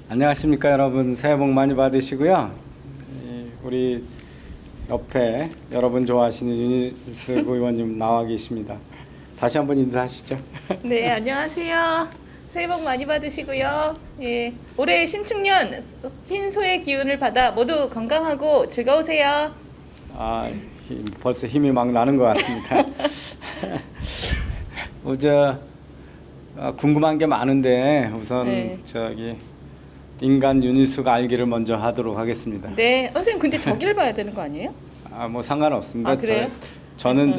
안녕하십니까 여러분. 새해 복 많이 받으시고요. 우리 옆에 여러분 좋아하시는 윤희숙 의원님 나와 계십니다. 다시 한번 인사하시죠. 네, 안녕하세요. 새해 복 많이 받으시고요. 예, 올해 신축년 흰소의 기운을 받아 모두 건강하고 즐거우세요. 벌써 힘이 막 나는 것 같습니다. 어제 궁금한 게 많은데 우선 네. 인간 윤희숙 알기를 먼저 하도록 하겠습니다. 네, 선생님 근데 저길 봐야 되는 거 아니에요? 뭐 상관없습니다. 아, 그래요? 저는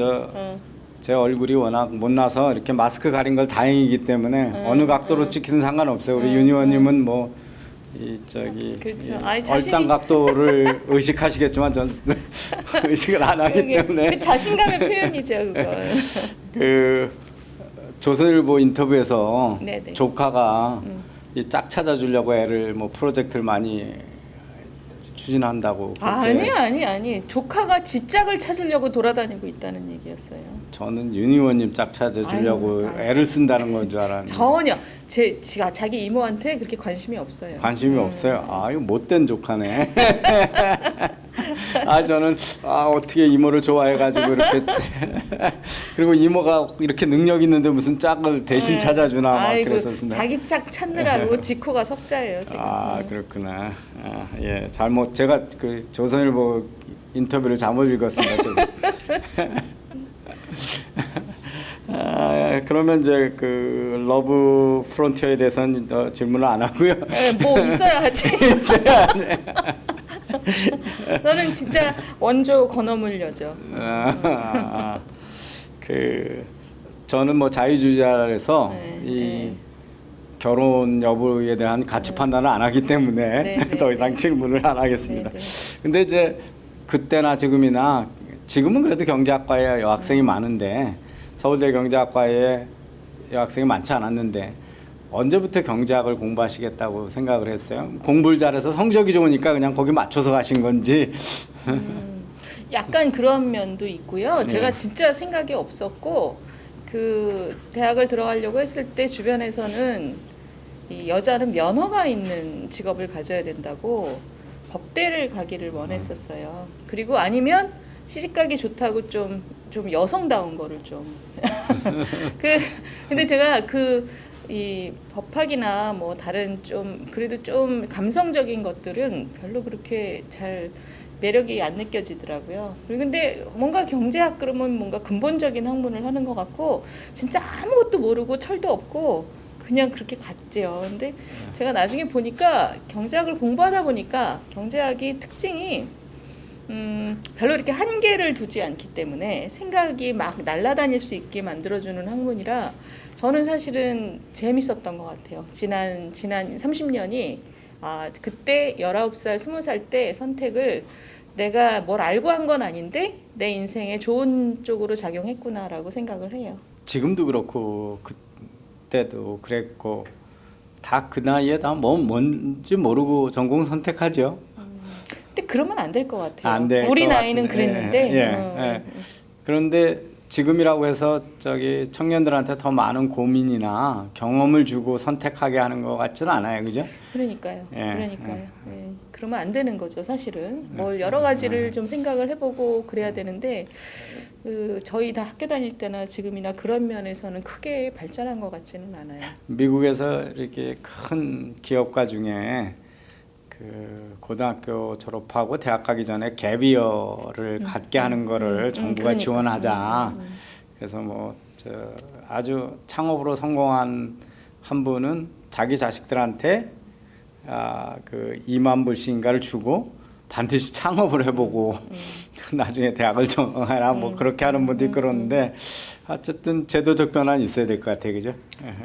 제 얼굴이 워낙 못나서 이렇게 마스크 가린 걸 다행이기 때문에 어느 각도로 찍히든 상관없어요. 우리 윤 의원님은 뭐 그렇죠. 얼짱 각도를 의식하시겠지만 전 의식을 안 하기 때문에 그 자신감의 표현이죠, 그건. 그 조선일보 인터뷰에서 네네. 조카가 이 짝 찾아주려고 애를 뭐 프로젝트를 많이 추진한다고. 아니. 조카가 지짝을 찾으려고 돌아다니고 있다는 얘기였어요. 저는 윤 의원님 짝 찾아주려고 아유, 애를 쓴다는 건 줄 알았는데. 전혀 자기 이모한테 그렇게 관심이 없어요. 관심이 없어요. 이거 못된 조카네. 저는 어떻게 이모를 좋아해가지고 이렇게 그리고 이모가 이렇게 능력 있는데 무슨 짝을 대신 찾아주나 막 그랬었습니다. 자기 짝 찾느라고 지코가 석자예요 지금. 그렇구나. 예, 잘못 제가 그 조선일보 인터뷰를 잘못 읽었습니다. 그러면 이제 그 러브 프론티어에 대해서는 질문을 안 하고요. 네, 뭐 있어야 하지. 저는 진짜 원조 건어물녀죠. 저는 뭐 자유주의자라서 결혼 여부에 대한 가치 판단을 안 하기 때문에 더 이상 질문을 안 하겠습니다. 근데 이제 그때나 지금은 그래도 경제학과에 여학생이 많은데 서울대 경제학과에 여학생이 많지 않았는데 언제부터 경제학을 공부하시겠다고 생각을 했어요? 공부를 잘해서 성적이 좋으니까 그냥 거기 맞춰서 가신 건지. 약간 그런 면도 있고요. 제가 진짜 생각이 없었고 그 대학을 들어가려고 했을 때 주변에서는 이 여자는 면허가 있는 직업을 가져야 된다고 법대를 가기를 원했었어요. 그리고 아니면 시집가기 좋다고 좀 여성다운 거를 좀. 근데 제가 이 법학이나 뭐 다른 좀 그래도 좀 감성적인 것들은 별로 그렇게 잘 매력이 안 느껴지더라고요. 근데 뭔가 경제학 그러면 뭔가 근본적인 학문을 하는 것 같고 진짜 아무것도 모르고 철도 없고 그냥 그렇게 갔죠. 근데 제가 나중에 보니까 경제학을 공부하다 보니까 경제학이 특징이 별로 이렇게 한계를 두지 않기 때문에 생각이 막 날아다닐 수 있게 만들어주는 학문이라 저는 사실은 재밌었던 것 같아요. 지난 30년이 그때 19살, 20살 때 선택을 내가 뭘 알고 한 건 아닌데 내 인생에 좋은 쪽으로 작용했구나라고 생각을 해요. 지금도 그렇고 그때도 그랬고 다 그 나이에 다 뭔지 모르고 전공 선택하죠. 근데 그러면 안 될 것 같아요. 안 될 우리 것 나이는 같은데. 그랬는데. 그런데 지금이라고 해서 청년들한테 더 많은 고민이나 경험을 주고 선택하게 하는 것 같지는 않아요, 그죠? 그러니까요. 그러면 안 되는 거죠, 사실은. 뭘 여러 가지를 좀 생각을 해보고 그래야 되는데 저희 다 학교 다닐 때나 지금이나 그런 면에서는 크게 발전한 것 같지는 않아요. 미국에서 이렇게 큰 기업가 중에 그 고등학교 졸업하고 대학 가기 전에 갭이어를 갖게 하는 거를 정부가 지원하자. 그래서 뭐 아주 창업으로 성공한 한 분은 자기 자식들한테 그 2만 불씩인가를 주고 반드시 창업을 해보고 나중에 대학을 정해라 뭐 그렇게 하는 분도 있고 그러는데 어쨌든 제도적 변화는 있어야 될 것 같아요, 그죠?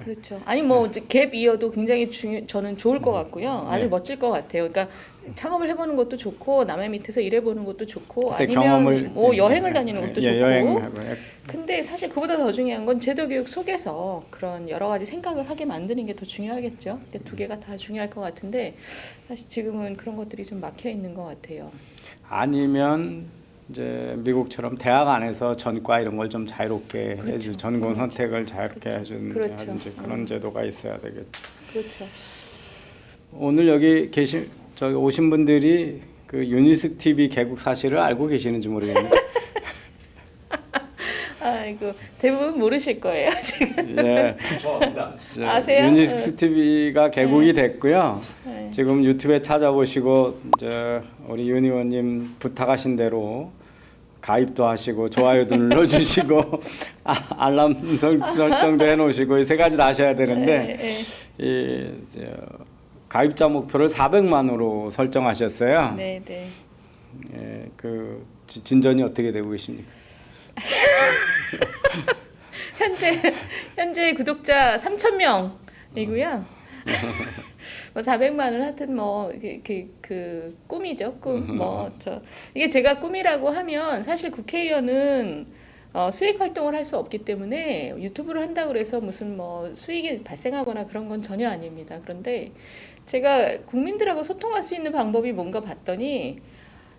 그렇죠. 아니 뭐 갭 이어도 굉장히 저는 좋을 것 같고요. 아주 멋질 것 같아요. 그러니까 창업을 해보는 것도 좋고 남의 밑에서 일해보는 것도 좋고 아니면 뭐 여행을 다니는 것도 좋고. 근데 사실 그보다 더 중요한 건 제도교육 속에서 그런 여러 가지 생각을 하게 만드는 게 더 중요하겠죠. 두 개가 다 중요할 것 같은데 사실 지금은 그런 것들이 좀 막혀 있는 것 같아요. 아니면 이제 미국처럼 대학 안에서 전과 이런 걸 좀 자유롭게 해주 전공 선택을 자유롭게 해주는 그런 제도가 있어야 되겠죠. 그렇죠. 오늘 여기 계신 저기 오신 분들이 그 유니스 TV 개국 사실을 알고 계시는지 모르겠네요. 아이고 대부분 모르실 거예요 지금. 예. 저입니다. 아세요? 유니스 TV가 개국이 됐고요. 네. 지금 유튜브에 찾아보시고 우리 윤 의원님 부탁하신 대로 가입도 하시고 좋아요도 눌러주시고 알람 설정도 해놓으시고 이 세 가지 다 하셔야 되는데 가입자 목표를 400만으로 설정하셨어요. 네, 네. 예, 그 진전이 어떻게 되고 계십니까? 현재 구독자 3,000명이고요. 뭐 400만은 하여튼 뭐 그 꿈이죠, 꿈. 뭐 이게 제가 꿈이라고 하면 사실 국회의원은 수익 활동을 할 수 없기 때문에 유튜브를 한다고 해서 무슨 뭐 수익이 발생하거나 그런 건 전혀 아닙니다. 그런데 제가 국민들하고 소통할 수 있는 방법이 뭔가 봤더니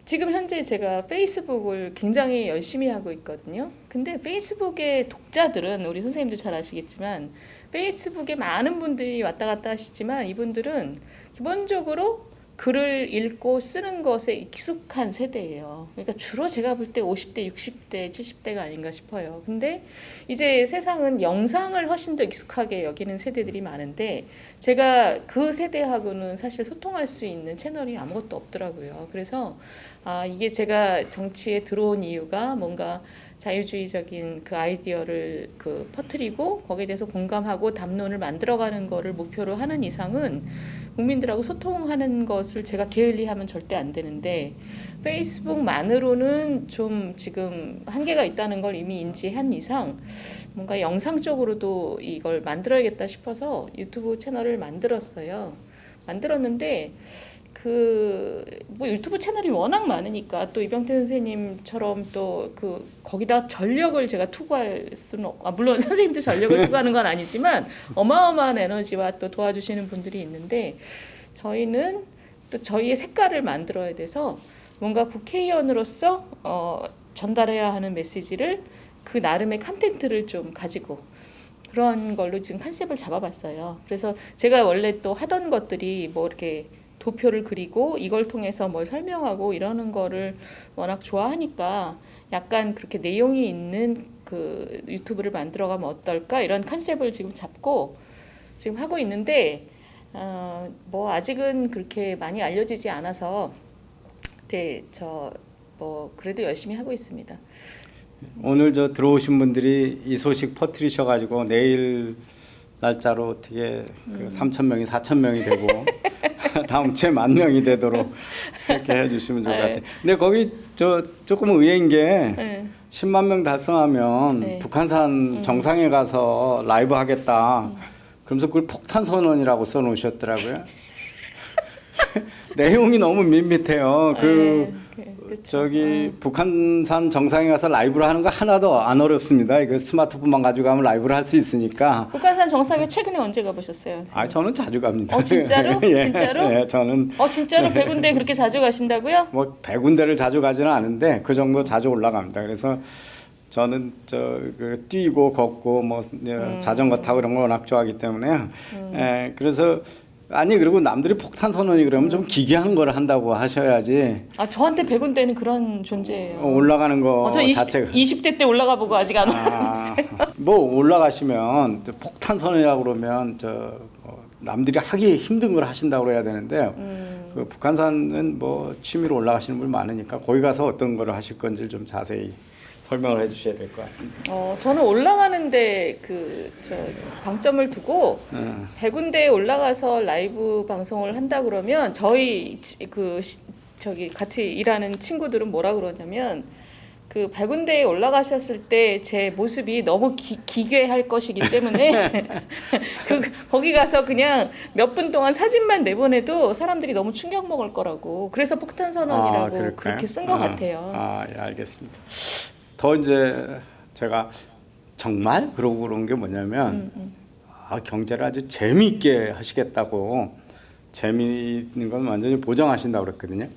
지금 현재 제가 페이스북을 굉장히 열심히 하고 있거든요. 근데 페이스북의 독자들은 우리 선생님도 잘 아시겠지만 페이스북에 많은 분들이 왔다 갔다 하시지만 이분들은 기본적으로 글을 읽고 쓰는 것에 익숙한 세대예요. 그러니까 주로 제가 볼 때 50대, 60대, 70대가 아닌가 싶어요. 근데 이제 세상은 영상을 훨씬 더 익숙하게 여기는 세대들이 많은데 제가 그 세대하고는 사실 소통할 수 있는 채널이 아무것도 없더라고요. 그래서 이게 제가 정치에 들어온 이유가 뭔가 자유주의적인 그 아이디어를 퍼뜨리고 거기에 대해서 공감하고 담론을 만들어가는 거를 목표로 하는 이상은 국민들하고 소통하는 것을 제가 게을리하면 절대 안 되는데 페이스북만으로는 좀 지금 한계가 있다는 걸 이미 인지한 이상 뭔가 영상 쪽으로도 이걸 만들어야겠다 싶어서 유튜브 채널을 만들었는데 뭐 유튜브 채널이 워낙 많으니까 또 이병태 선생님처럼 또 거기다 전력을 제가 투구할 수는 물론 선생님도 전력을 투구하는 건 아니지만 어마어마한 에너지와 또 도와주시는 분들이 있는데 저희는 또 저희의 색깔을 만들어야 돼서 뭔가 국회의원으로서 전달해야 하는 메시지를 그 나름의 컨텐츠를 좀 가지고 그런 걸로 지금 컨셉을 잡아봤어요. 그래서 제가 원래 또 하던 것들이 뭐 이렇게 도표를 그리고 이걸 통해서 뭘 설명하고 이러는 거를 워낙 좋아하니까 약간 그렇게 내용이 있는 그 유튜브를 만들어가면 어떨까 이런 컨셉을 지금 잡고 지금 하고 있는데 뭐 아직은 그렇게 많이 알려지지 않아서 뭐 그래도 열심히 하고 있습니다. 오늘 들어오신 분들이 이 소식 퍼뜨리셔가지고 내일 날짜로 어떻게 3,000명이 4,000명이 되고 다음 주에 10,000명이 되도록 이렇게 해주시면 좋을 것 같아요. 근데 거기 조금 의외인 게 10만 명 달성하면 북한산 정상에 가서 라이브 하겠다. 그러면서 그걸 폭탄 선언이라고 써놓으셨더라고요. 내용이 너무 밋밋해요. 북한산 정상에 가서 라이브를 하는 거 하나도 안 어렵습니다. 이거 스마트폰만 가지고 가면 라이브를 할 수 있으니까. 북한산 정상에 최근에 언제 가보셨어요? 저는 자주 갑니다. 진짜로? 예, 진짜로? 예, 저는. 진짜로 100군데 그렇게 자주 가신다고요? 뭐 100군데를 자주 가지는 않은데 그 정도 자주 올라갑니다. 그래서 저는 뛰고 걷고 뭐 자전거 타고 이런 걸 워낙 좋아하기 때문에요. 그래서 그리고 남들이 폭탄 선언이 그러면 좀 기괴한 걸 한다고 하셔야지. 저한테 100군데는 그런 존재예요. 올라가는 거 저 자체가. 20대 때 올라가 보고 아직 안 올라갔어요. 뭐 올라가시면 폭탄 선언이라고 그러면 남들이 하기 힘든 걸 하신다고 해야 되는데 그 북한산은 뭐 취미로 올라가시는 분 많으니까 거기 가서 어떤 거를 하실 건지 좀 자세히 설명을 해주셔야 될 것 같습니다. 저는 올라가는데 방점을 두고 100군데에 올라가서 라이브 방송을 한다 그러면 저희 같이 일하는 친구들은 뭐라 그러냐면 100군데에 올라가셨을 때 제 모습이 너무 기괴할 것이기 때문에 거기 가서 그냥 몇 분 동안 사진만 내보내도 사람들이 너무 충격 먹을 거라고 그래서 폭탄 선언이라고 그렇게 쓴 것 같아요. 예, 알겠습니다. 더 이제 제가 정말 그러고 그런 게 뭐냐면 경제를 아주 재미있게 하시겠다고 재미있는 건 완전히 보장하신다고 그랬거든요.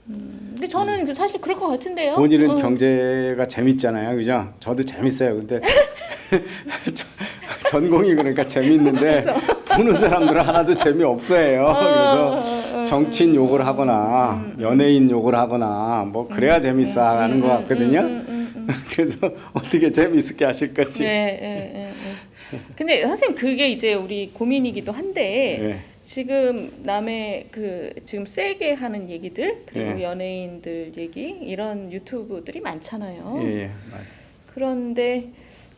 근데 저는 사실 그럴 것 같은데요. 본인은 경제가 재밌잖아요, 그죠? 저도 재밌어요. 근데 전공이 그러니까 재밌는데 보는 사람들은 하나도 재미없어해요. 그래서 정치인 욕을 하거나 연예인 욕을 하거나 뭐 그래야 재밌어 하는 것 같거든요. 그래서 어떻게 재미있게 하실 건지. 네. 근데 선생님 그게 이제 우리 고민이기도 한데 네. 지금 남의 그 지금 세게 하는 얘기들 그리고 네. 연예인들 얘기 이런 유튜브들이 많잖아요. 예, 맞아요. 그런데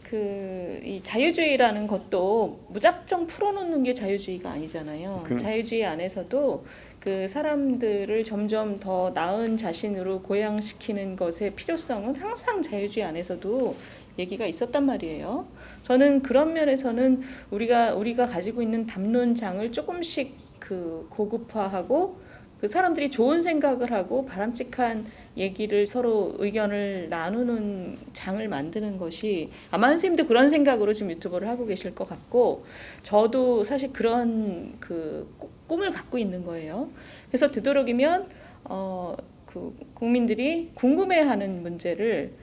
그 이 자유주의라는 것도 무작정 풀어놓는 게 자유주의가 아니잖아요. 자유주의 안에서도 그 사람들을 점점 더 나은 자신으로 고양시키는 것의 필요성은 항상 자유주의 안에서도 얘기가 있었단 말이에요. 저는 그런 면에서는 우리가 가지고 있는 담론장을 조금씩 그 고급화하고 그 사람들이 좋은 생각을 하고 바람직한 얘기를 서로 의견을 나누는 장을 만드는 것이 아마 선생님도 그런 생각으로 지금 유튜버를 하고 계실 것 같고 저도 사실 그런 그 꿈을 갖고 있는 거예요. 그래서 되도록이면 그 국민들이 궁금해하는 문제를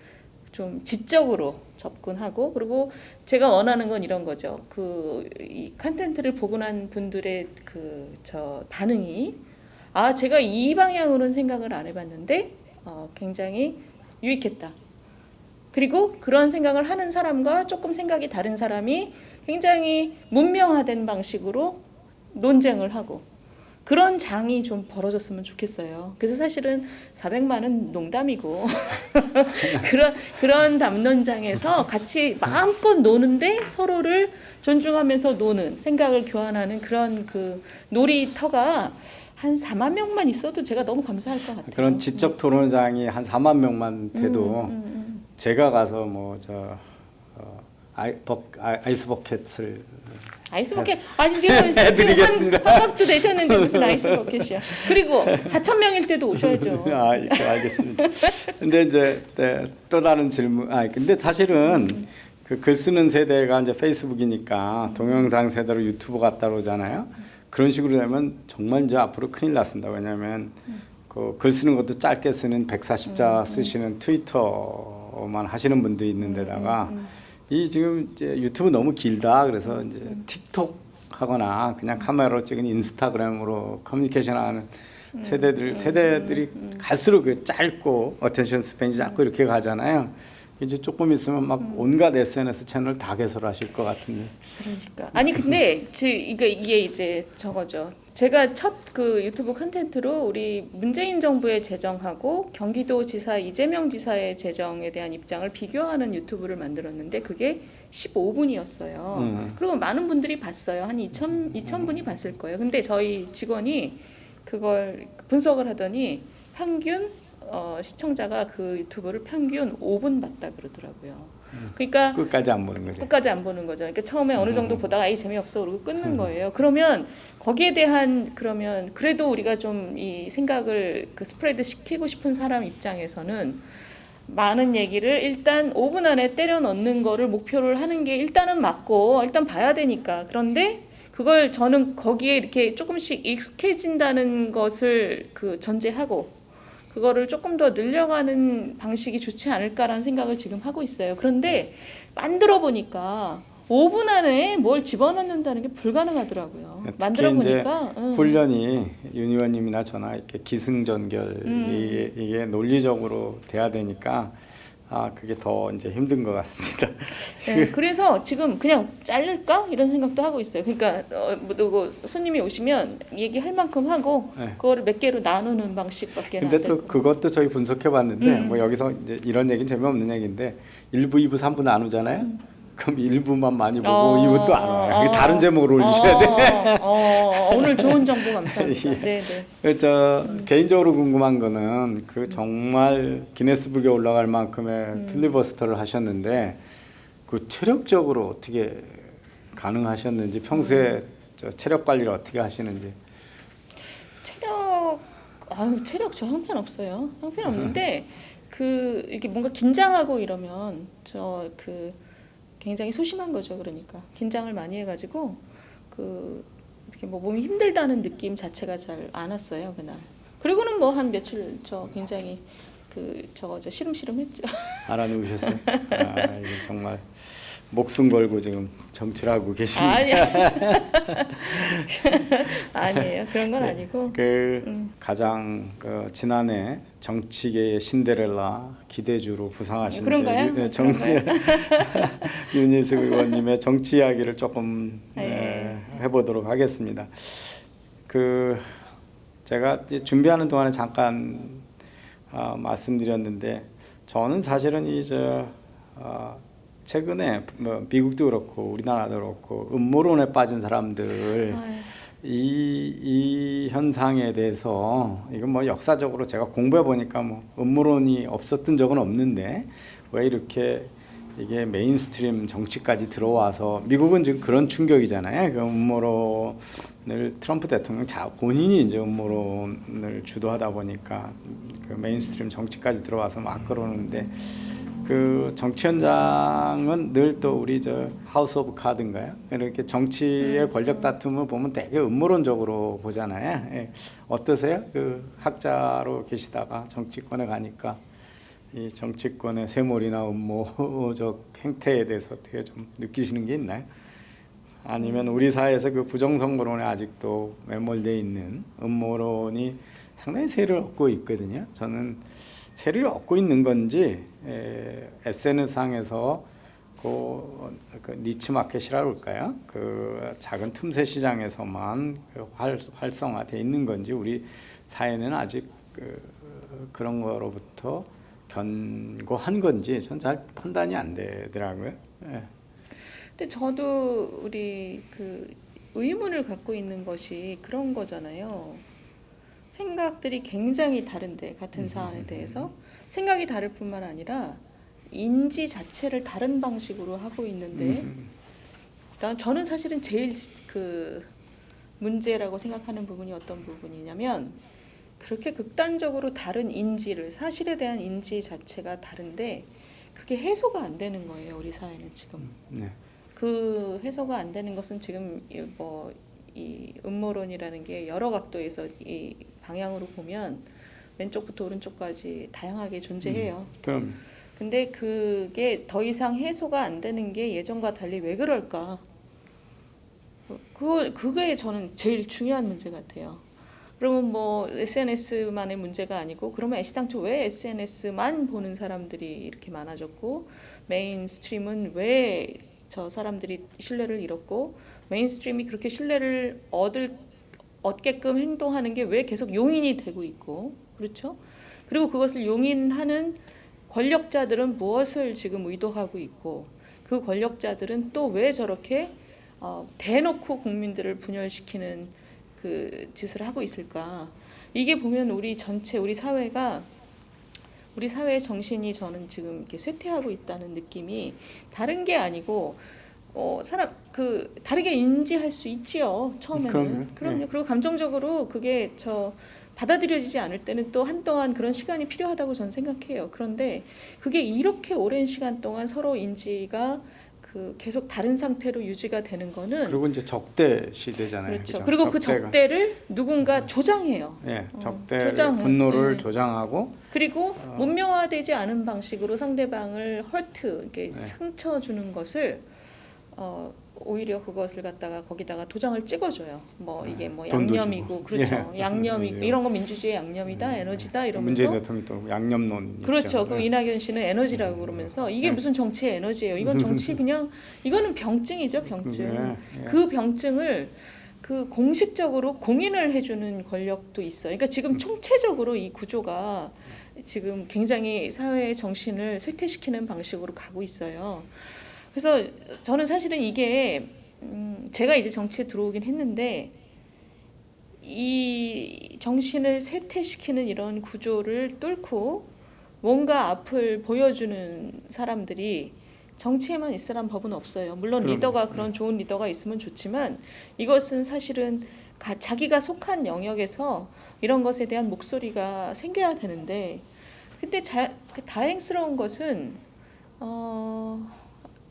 좀 지적으로 접근하고 그리고 제가 원하는 건 이런 거죠. 그 이 컨텐츠를 보고 난 분들의 그 저 반응이 제가 이 방향으로는 생각을 안 해봤는데 굉장히 유익했다. 그리고 그런 생각을 하는 사람과 조금 생각이 다른 사람이 굉장히 문명화된 방식으로 논쟁을 하고 그런 장이 좀 벌어졌으면 좋겠어요. 그래서 사실은 400만은 농담이고 그런 담론장에서 같이 마음껏 노는데 서로를 존중하면서 노는 생각을 교환하는 그런 그 놀이터가 한 4만 명만 있어도 제가 너무 감사할 것 같아요. 그런 지적 토론장이 한 4만 명만 돼도 제가 가서 뭐 저 아이스 버켓을 아이스 버켓 아니 지금 해드리겠습니다. 화갑도 되셨는데 무슨 아이스 버켓이야. 그리고 4천 명일 때도 오셔야죠. 알겠습니다. 근데 이제 또 다른 질문. 근데 사실은 그 글 쓰는 세대가 이제 페이스북이니까 동영상 세대로 유튜브 갔다 오잖아요. 그런 식으로 되면 정말 이제 앞으로 큰일 났습니다. 왜냐하면 그 글 쓰는 것도 짧게 쓰는 140자 쓰시는 트위터만 하시는 분들이 있는데다가 이 지금 이제 유튜브 너무 길다. 그래서 이제 틱톡 하거나 그냥 카메라로 찍은 인스타그램으로 커뮤니케이션하는 세대들이 갈수록 그 짧고 어텐션 스팬이 짧고 이렇게 가잖아요. 이제 조금 있으면 막 온갖 SNS 채널 다 개설하실 것 같은데. 그러니까 아니 근데 이게 이제 저거죠. 제가 첫 그 유튜브 콘텐츠로 우리 문재인 정부의 재정하고 경기도지사 이재명 지사의 재정에 대한 입장을 비교하는 유튜브를 만들었는데 그게 15분이었어요. 그리고 많은 분들이 봤어요. 한 2천 분이 봤을 거예요. 근데 저희 직원이 그걸 분석을 하더니 평균 시청자가 그 유튜브를 평균 5분 봤다 그러더라고요. 그러니까 끝까지 안 보는 거죠. 끝까지 안 보는 거죠. 그러니까 처음에 어느 정도 보다가 재미없어 그러고 끊는 거예요. 그러면 거기에 대한 그러면 그래도 우리가 좀 이 생각을 그 스프레드 시키고 싶은 사람 입장에서는 많은 얘기를 일단 5분 안에 때려 넣는 거를 목표를 하는 게 일단은 맞고 일단 봐야 되니까. 그런데 그걸 저는 거기에 이렇게 조금씩 익숙해진다는 것을 그 전제하고 그거를 조금 더 늘려가는 방식이 좋지 않을까라는 생각을 지금 하고 있어요. 그런데 만들어 보니까 5분 안에 뭘 집어넣는다는 게 불가능하더라고요. 만들어 보니까 훈련이 윤 의원님이나 저나 이렇게 기승전결 이게 논리적으로 돼야 되니까 그게 더 이제 힘든 것 같습니다. 네, 그래서 지금 그냥 자를까 이런 생각도 하고 있어요. 그러니까 누구 손님이 오시면 얘기할 만큼 하고 그거를 몇 개로 나누는 방식밖에 안 되고. 근데 또 그것도 저희 분석해봤는데 뭐 여기서 이제 이런 얘기는 재미없는 얘기인데 1부, 2부, 3부 나누잖아요. 그럼 1부만 많이 보고 2부 또 안 와요. 다른 제목으로 올리셔야 돼. 오늘 좋은 정보 감사합니다. 네. 저 개인적으로 궁금한 거는 그 정말 기네스북에 올라갈 만큼의 필리버스터를 하셨는데 그 체력적으로 어떻게 가능하셨는지 평소에 저 체력 관리를 어떻게 하시는지. 체력 저 형편없어요. 형편없는데 이게 뭔가 긴장하고 이러면 굉장히 소심한 거죠. 그러니까 긴장을 많이 해가지고 이렇게 뭐 몸이 힘들다는 느낌 자체가 잘 안 왔어요 그날. 그리고는 뭐 한 며칠 굉장히 시름시름했죠. 알아누우셨어요? 이게 정말 목숨 걸고 지금 정치를 하고 계십니다. 아니요. 아니에요. 그런 건 아니고. 가장 지난해 정치계의 신데렐라 기대주로 부상하신 그런가요? 윤희숙 의원님의 정치 이야기를 조금 예. 해보도록 하겠습니다. 제가 이제 준비하는 동안에 잠깐 말씀드렸는데 저는 사실은 최근에 뭐 미국도 그렇고 우리나라도 그렇고 음모론에 빠진 사람들 이 현상에 대해서 이건 뭐 역사적으로 제가 공부해 보니까 뭐 음모론이 없었던 적은 없는데 왜 이렇게 이게 메인스트림 정치까지 들어와서 미국은 지금 그런 충격이잖아요. 그 음모론을 트럼프 대통령 본인이 이제 음모론을 주도하다 보니까 그 메인스트림 정치까지 들어와서 막 그러는데 그 정치 현장은 늘 또 우리 하우스 오브 카드인가요? 이렇게 정치의 권력 다툼을 보면 되게 음모론적으로 보잖아요. 예. 어떠세요? 그 학자로 계시다가 정치권에 가니까 이 정치권의 세몰이나 음모적 행태에 대해서 어떻게 좀 느끼시는 게 있나요? 아니면 우리 사회에서 그 부정선거론에 아직도 매몰되어 있는 음모론이 상당히 세를 얻고 있거든요. 저는 세를 얻고 있는 건지 SNS상에서 그 니치 마켓이라고 할까요? 그 작은 틈새 시장에서만 활성화되어 있는 건지 우리 사회는 아직 그런 거로부터 견고한 건지 전 잘 판단이 안 되더라고요. 예. 근데 저도 우리 의문을 갖고 있는 것이 그런 거잖아요. 생각들이 굉장히 다른데 같은 사안에 대해서 생각이 다를 뿐만 아니라 인지 자체를 다른 방식으로 하고 있는데 저는 사실은 제일 문제라고 생각하는 부분이 어떤 부분이냐면 그렇게 극단적으로 다른 인지를 사실에 대한 인지 자체가 다른데 그게 해소가 안 되는 거예요. 우리 사회는 지금. 네. 그 해소가 안 되는 것은 지금 이 음모론이라는 게 여러 각도에서 이 방향으로 보면 왼쪽부터 오른쪽까지 다양하게 존재해요. 그럼. 근데 그게 더 이상 해소가 안 되는 게 예전과 달리 왜 그럴까? 그게 저는 제일 중요한 문제 같아요. 그러면 뭐 SNS만의 문제가 아니고 그러면 애시당초 왜 SNS만 보는 사람들이 이렇게 많아졌고 메인스트림은 왜 저 사람들이 신뢰를 잃었고 메인스트림이 그렇게 신뢰를 얻게끔 행동하는 게 왜 계속 용인이 되고 있고 그렇죠? 그리고 그것을 용인하는 권력자들은 무엇을 지금 의도하고 있고 그 권력자들은 또 왜 저렇게 대놓고 국민들을 분열시키는 그 짓을 하고 있을까? 이게 보면 우리 전체 우리 사회의 정신이 저는 지금 이렇게 쇠퇴하고 있다는 느낌이 다른 게 아니고 다르게 인지할 수 있지요. 처음에는. 그럼요. 네. 그리고 감정적으로 그게 받아들여지지 않을 때는 또 한동안 그런 시간이 필요하다고 저는 생각해요. 그런데 그게 이렇게 오랜 시간 동안 서로 인지가 계속 다른 상태로 유지가 되는 거는 그리고 이제 적대 시대잖아요. 그렇죠. 그죠? 그리고 그 적대를 누군가 조장해요. 예, 적대 네. 분노를 조장하고 그리고 문명화되지 않은 방식으로 상대방을 이렇게 상처 주는 것을 오히려 그것을 갖다가 거기다가 도장을 찍어줘요. 뭐 이게 뭐 양념이고 그렇죠. 양념이고 이런 거 민주주의 양념이다, 에너지다 이러면서 문재인 대통령이 또 양념론 그렇죠. 있죠. 그 이낙연 씨는 에너지라고 그러면서 이게 무슨 정치의 에너지예요. 이건 정치 그냥 이거는 병증이죠, 병증. 그 병증을 공식적으로 공인을 해주는 권력도 있어요. 그러니까 지금 총체적으로 이 구조가 지금 굉장히 사회의 정신을 쇠퇴시키는 방식으로 가고 있어요. 그래서 저는 사실은 이게 제가 이제 정치에 들어오긴 했는데 이 정신을 쇠퇴시키는 이런 구조를 뚫고 뭔가 앞을 보여주는 사람들이 정치에만 있으란 법은 없어요. 물론 리더가 그런 좋은 리더가 있으면 좋지만 이것은 사실은 자기가 속한 영역에서 이런 것에 대한 목소리가 생겨야 되는데 근데 다행스러운 것은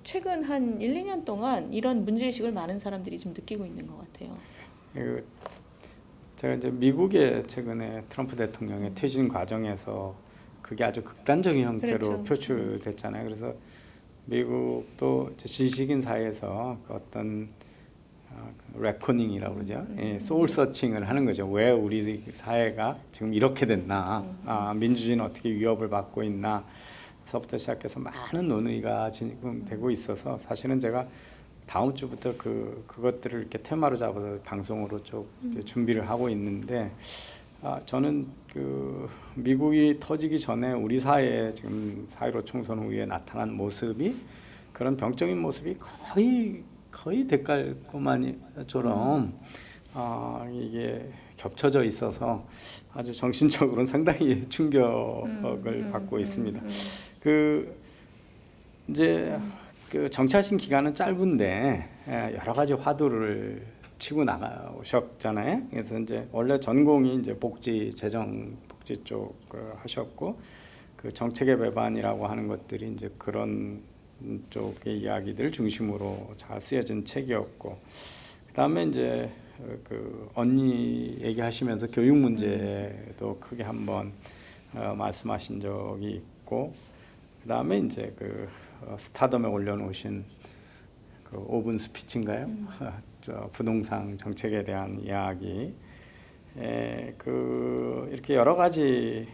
최근 한 1, 2년 동안 이런 문제의식을 많은 사람들이 좀 느끼고 있는 것 같아요. 제가 이제 미국의 최근에 트럼프 대통령의 퇴진 과정에서 그게 아주 극단적인 형태로 그렇죠. 표출됐잖아요. 그래서 미국도 이제 지식인 사회에서 그 어떤 레코닝이라고 그러죠. 예, 소울 서칭을 하는 거죠. 왜 우리 사회가 지금 이렇게 됐나? 민주주의는 어떻게 위협을 받고 있나? 서부터 시작해서 많은 논의가 진행되고 있어서 사실은 제가 다음 주부터 그것들을 이렇게 테마로 잡아서 방송으로 좀 이제 준비를 하고 있는데 저는 그 미국이 터지기 전에 우리 사회에 지금 4.15 총선 후에 나타난 모습이 그런 병적인 모습이 거의 대깔꼬마니처럼 이게 겹쳐져 있어서 아주 정신적으로는 상당히 충격을 받고 있습니다. 이제 그 정치하신 기간은 짧은데 여러 가지 화두를 치고 나가셨잖아요. 그래서 이제 원래 전공이 이제 복지 쪽 하셨고 그 정책의 배반이라고 하는 것들이 이제 그런 쪽의 이야기들 중심으로 잘 쓰여진 책이었고 그다음에 이제 그 언니 얘기하시면서 교육 문제도 크게 한번 말씀하신 적이 있고 그다음에 이제 그 스타덤에 올려놓으신 그 5분 스피치인가요? 저 부동산 정책에 대한 이야기, 이렇게 여러 가지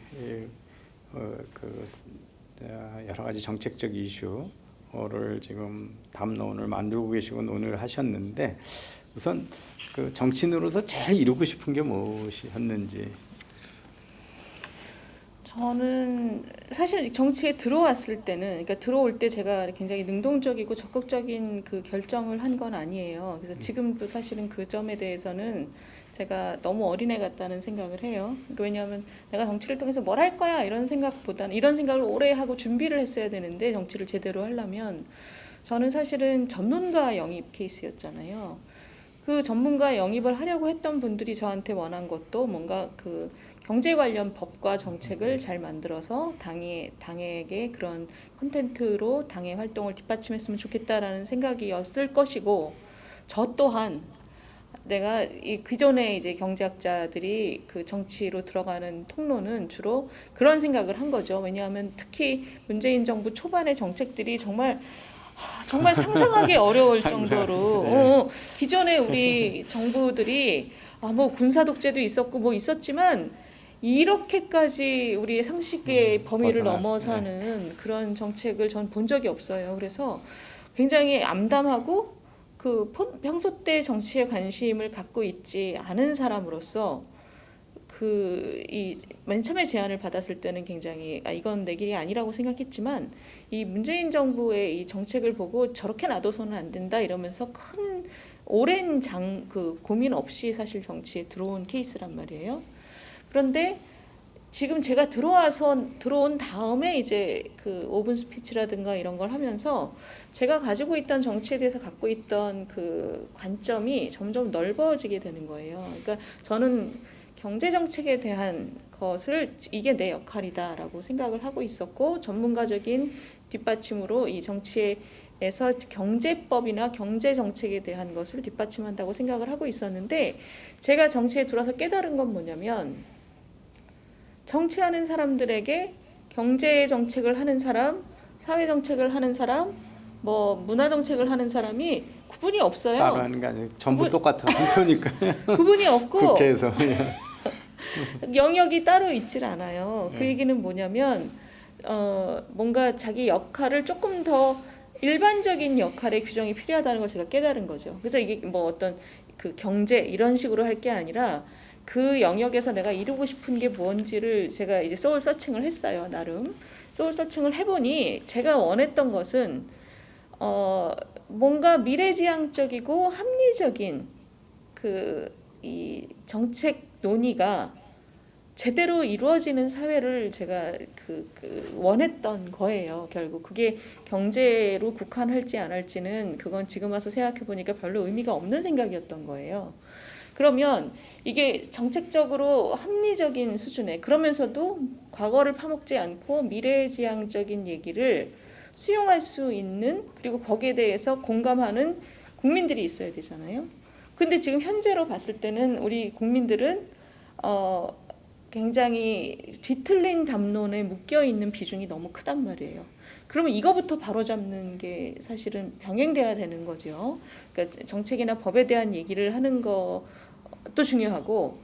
여러 가지 정책적 이슈를 지금 담론을 만들고 계시고 논의를 하셨는데 우선 그 정치인으로서 제일 이루고 싶은 게 무엇이었는지. 저는 사실 정치에 들어왔을 때는, 그러니까 들어올 때 제가 굉장히 능동적이고 적극적인 그 결정을 한 건 아니에요. 그래서 지금도 사실은 그 점에 대해서는 제가 너무 어린애 같다는 생각을 해요. 그러니까 왜냐하면 내가 정치를 통해서 뭘 할 거야 이런 생각보다는 이런 생각을 오래 하고 준비를 했어야 되는데 정치를 제대로 하려면 저는 사실은 전문가 영입 케이스였잖아요. 그 전문가 영입을 하려고 했던 분들이 저한테 원한 것도 뭔가 그 경제 관련 법과 정책을 잘 만들어서 당에게 그런 콘텐츠로 당의 활동을 뒷받침했으면 좋겠다라는 생각이었을 것이고, 저 또한 내가 이 기존에 이제 경제학자들이 그 정치로 들어가는 통로는 주로 그런 생각을 한 거죠. 왜냐하면 특히 문재인 정부 초반의 정책들이 정말 상상하기 어려울 정도로 기존에 우리 정부들이 뭐 군사 독재도 있었고 뭐 있었지만 이렇게까지 우리의 상식의 범위를 넘어서는 그런 정책을 전 본 적이 없어요. 그래서 굉장히 암담하고 그 평소 때 정치에 관심을 갖고 있지 않은 사람으로서 이 맨 처음에 제안을 받았을 때는 굉장히 이건 내 길이 아니라고 생각했지만 이 문재인 정부의 이 정책을 보고 저렇게 놔둬서는 안 된다 이러면서 큰 오랜 고민 없이 사실 정치에 들어온 케이스란 말이에요. 그런데 지금 제가 들어온 다음에 이제 그 5분 스피치라든가 이런 걸 하면서 제가 가지고 있던 정치에 대해서 갖고 있던 그 관점이 점점 넓어지게 되는 거예요. 그러니까 저는 경제 정책에 대한 것을 이게 내 역할이다라고 생각을 하고 있었고, 전문가적인 뒷받침으로 이 정치에서 경제법이나 경제 정책에 대한 것을 뒷받침한다고 생각을 하고 있었는데, 제가 정치에 들어와서 깨달은 건 뭐냐면 정치하는 사람들에게 경제 정책을 하는 사람, 사회 정책을 하는 사람, 뭐 문화 정책을 하는 사람이 구분이 없어요. 따로 하는 게 아니고 전부 똑같아 한 표니까. 구분이 없고 국회에서 영역이 따로 있질 않아요. 그 얘기는 뭐냐면 뭔가 자기 역할을 조금 더 일반적인 역할의 규정이 필요하다는 걸 제가 깨달은 거죠. 그래서 이게 뭐 어떤 그 경제 이런 식으로 할 게 아니라 그 영역에서 내가 이루고 싶은 게 뭔지를 제가 이제 소울 서칭을 했어요. 나름 소울 서칭을 해보니 제가 원했던 것은 뭔가 미래지향적이고 합리적인 이 정책 논의가 제대로 이루어지는 사회를 제가 원했던 거예요. 결국 그게 경제로 국한할지 안 할지는 그건 지금 와서 생각해 보니까 별로 의미가 없는 생각이었던 거예요. 그러면 이게 정책적으로 합리적인 수준에 그러면서도 과거를 파먹지 않고 미래지향적인 얘기를 수용할 수 있는, 그리고 거기에 대해서 공감하는 국민들이 있어야 되잖아요. 근데 지금 현재로 봤을 때는 우리 국민들은 굉장히 뒤틀린 담론에 묶여 있는 비중이 너무 크단 말이에요. 그러면 이거부터 바로잡는 게 사실은 병행돼야 되는 거죠. 그러니까 정책이나 법에 대한 얘기를 하는 것도 중요하고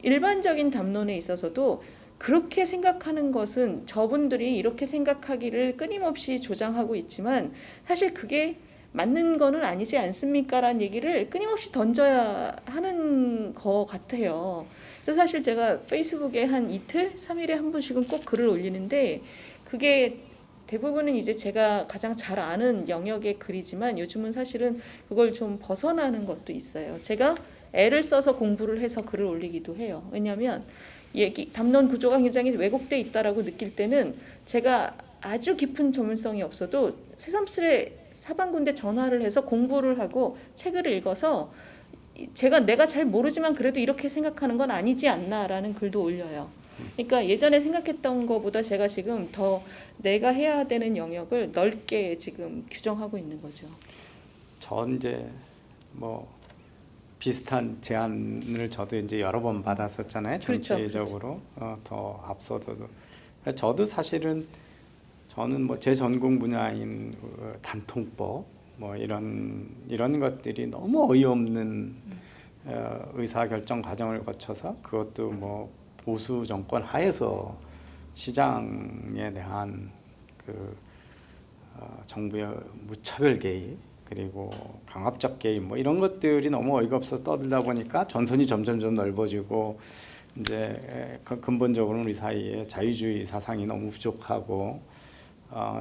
일반적인 담론에 있어서도 그렇게 생각하는 것은 저분들이 이렇게 생각하기를 끊임없이 조장하고 있지만 사실 그게 맞는 거는 아니지 않습니까? 라는 얘기를 끊임없이 던져야 하는 것 같아요. 그래서 사실 제가 페이스북에 한 이틀, 3일에 한 번씩은 꼭 글을 올리는데 그게 대부분은 이제 제가 가장 잘 아는 영역의 글이지만 요즘은 사실은 그걸 좀 벗어나는 것도 있어요. 제가 애를 써서 공부를 해서 글을 올리기도 해요. 왜냐하면 담론 구조가 굉장히 왜곡돼 있다라고 느낄 때는 제가 아주 깊은 전문성이 없어도 새삼스레 사방군데 전화를 해서 공부를 하고 책을 읽어서 내가 잘 모르지만 그래도 이렇게 생각하는 건 아니지 않나라는 글도 올려요. 그러니까 예전에 생각했던 것보다 제가 지금 더 내가 해야 되는 영역을 넓게 지금 규정하고 있는 거죠. 전 이제 뭐 비슷한 제안을 저도 이제 여러 번 받았었잖아요. 정치적으로 더 앞서도 저도 사실은 저는 뭐 제 전공 분야인 단통법 뭐 이런 것들이 너무 어이없는 의사 결정 과정을 거쳐서 그것도 뭐 보수 정권 하에서 시장에 대한 그 정부의 무차별 개입 그리고 강압적 개입 뭐 이런 것들이 너무 어이가 없어 떠들다 보니까 전선이 점점 넓어지고 이제 근본적으로는 우리 사이에 자유주의 사상이 너무 부족하고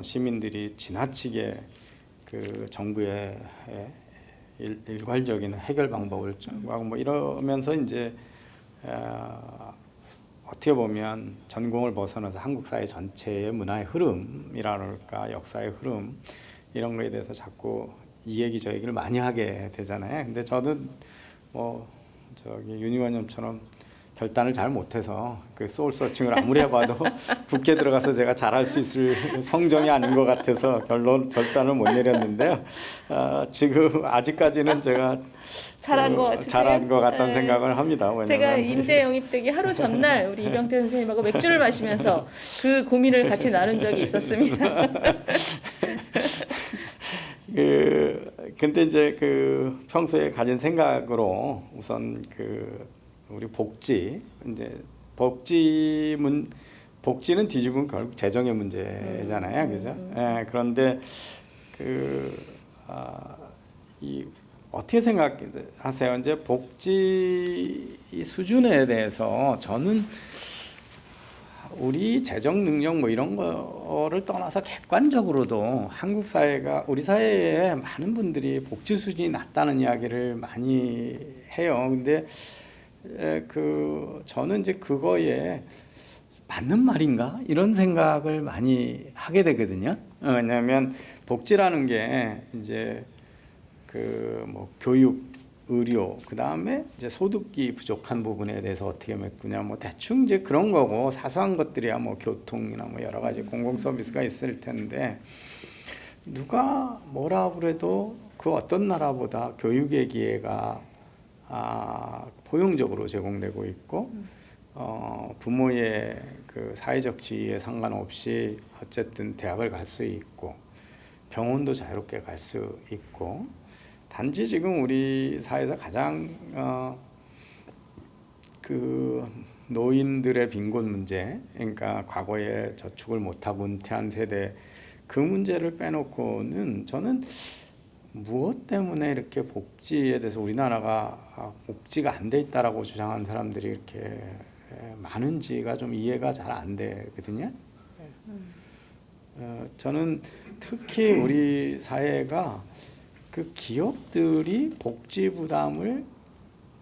시민들이 지나치게 그 정부의 일괄적인 해결 방법을 하고 뭐 이러면서 이제 어떻게 보면 전공을 벗어나서 한국 사회 전체의 문화의 흐름이랄까 역사의 흐름 이런 거에 대해서 자꾸 이 얘기 저 얘기를 많이 하게 되잖아요. 근데 저는 뭐 저기 윤 의원님처럼 결단을 잘 못해서 그 소울 서칭을 아무리 해봐도 국회 들어가서 제가 잘할 수 있을 성정이 아닌 것 같아서 결단을 못 내렸는데요. 지금 아직까지는 제가 잘한 것 같으세요? 잘한 것 같다는 생각을 합니다. 제가 인재 영입되기 하루 전날 우리 이병태 선생님하고 맥주를 마시면서 그 고민을 같이 나눈 적이 있었습니다. 근데 이제 그 평소에 가진 생각으로 우선 우리 복지 이제 복지는 뒤집으면 결국 재정의 문제잖아요, 그죠? 예, 그런데 이 어떻게 생각하세요? 이제 복지 수준에 대해서 저는 우리 재정 능력 뭐 이런 거를 떠나서 객관적으로도 한국 사회가 우리 사회에 많은 분들이 복지 수준이 낮다는 이야기를 많이 해요. 근데 저는 이제 그거에 맞는 말인가 이런 생각을 많이 하게 되거든요. 왜냐하면 복지라는 게 이제 뭐 교육, 의료, 그 다음에 이제 소득이 부족한 부분에 대해서 어떻게 메꾸냐, 뭐 대충 이제 그런 거고 사소한 것들이야 뭐 교통이나 뭐 여러 가지 공공 서비스가 있을 텐데 누가 뭐라 그래도 그 어떤 나라보다 교육의 기회가 포용적으로 제공되고 있고 부모의 그 사회적 지위에 상관없이 어쨌든 대학을 갈 수 있고 병원도 자유롭게 갈 수 있고 단지 지금 우리 사회에서 가장 그 노인들의 빈곤 문제, 그러니까 과거에 저축을 못하고 은퇴한 세대 그 문제를 빼놓고는 저는 무엇 때문에 이렇게 복지에 대해서 우리나라가 복지가 안 돼 있다라고 주장하는 사람들이 이렇게 많은지가 좀 이해가 잘 안 되거든요. 저는 특히 우리 사회가 그 기업들이 복지 부담을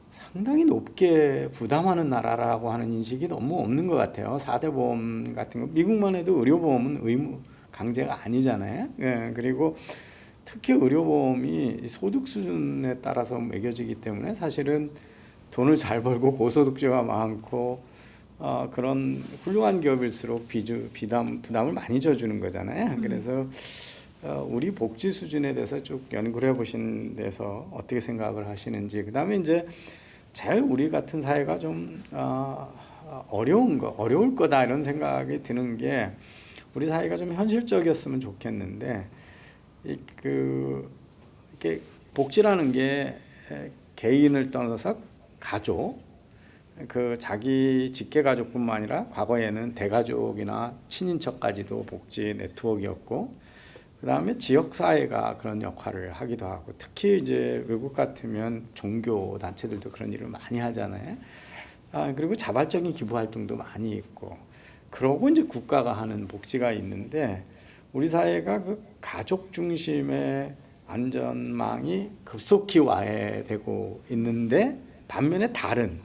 상당히 높게 부담하는 나라라고 하는 인식이 너무 없는 것 같아요. 4대 보험 같은 거 미국만 해도 의료보험은 의무 강제가 아니잖아요. 예, 그리고 특히 의료보험이 소득 수준에 따라서 매겨지기 때문에 사실은 돈을 잘 벌고 고소득주가 많고 그런 훌륭한 기업일수록 부담을 많이 져주는 거잖아요. 그래서 우리 복지 수준에 대해서 쭉 연구를 해보신 데서 어떻게 생각을 하시는지, 그 다음에 이제 제일 우리 같은 사회가 좀 어려울 거다 이런 생각이 드는 게 우리 사회가 좀 현실적이었으면 좋겠는데 이게 복지라는 게 개인을 떠나서 가족, 그 자기 직계 가족뿐만 아니라 과거에는 대가족이나 친인척까지도 복지 네트워크였고, 그 다음에 지역 사회가 그런 역할을 하기도 하고, 특히 이제 외국 같으면 종교 단체들도 그런 일을 많이 하잖아요. 그리고 자발적인 기부 활동도 많이 있고, 그러고 이제 국가가 하는 복지가 있는데, 우리 사회가 그 가족 중심의 안전망이 급속히 와해되고 있는데, 반면에 다른